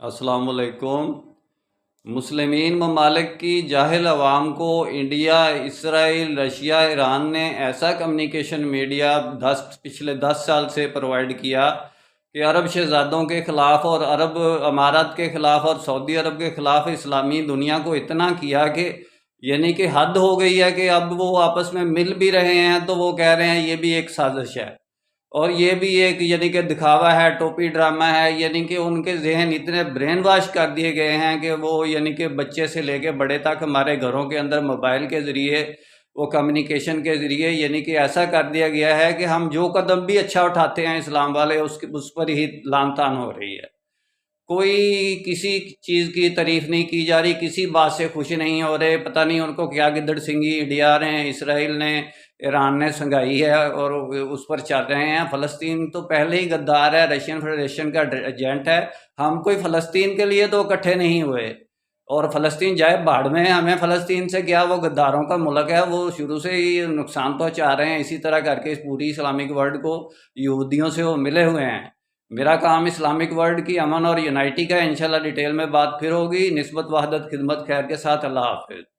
अस्सलाम वालेकुम। मुस्लिमीन ममालिक की जाहिल अवाम को इंडिया, इसराइल, रशिया, ईरान ने ऐसा कम्युनिकेशन मीडिया पिछले 10 साल से प्रोवाइड किया कि अरब शहज़ादों के ख़िलाफ़ और अरब अमारात के ख़िलाफ़ और सऊदी अरब के ख़िलाफ़ इस्लामी दुनिया को इतना किया कि यानी कि हद हो गई है कि अब वो आपस में मिल भी रहे हैं तो वो कह रहे हैं ये भी एक साजिश है और ये भी एक यानी कि दिखावा है, टोपी ड्रामा है। यानी कि उनके जहन इतने ब्रेन वॉश कर दिए गए हैं कि वो यानी कि बच्चे से लेके बड़े तक हमारे घरों के अंदर मोबाइल के ज़रिए, वो कम्युनिकेशन के ज़रिए यानी कि ऐसा कर दिया गया है कि हम जो कदम भी अच्छा उठाते हैं इस्लाम वाले उस पर ही लान तान हो रही है। कोई किसी चीज़ की तारीफ नहीं की जा रही, किसी बात से खुश नहीं हो रहे। पता नहीं उनको क्या गिद्दड़ सिंगी डिया रहे हैं। इसराइल ने, ईरान ने संगाई है और उस पर चल रहे हैं। फ़लस्तीन तो पहले ही गद्दार है, रशियन फेडरेशन का एजेंट है। हम कोई फ़लस्तीन के लिए तो इकट्ठे नहीं हुए और फ़लस्तीन जाए भाड़ में, हमें फ़लस्तीन से क्या, वो गद्दारों का मुल्क है। वो शुरू से ही नुकसान पहुँचा रहे हैं। इसी तरह करके इस पूरी इस्लामिक वर्ल्ड को यहूदियों से वो मिले हुए हैं। मेरा काम इस्लामिक वर्ल्ड की अमन और यूनाइटी का है। इंशाल्लाह डिटेल में बात फिर होगी। निस्बत वहदत खिदमत खैर के साथ। अल्लाह हाफ़िज़।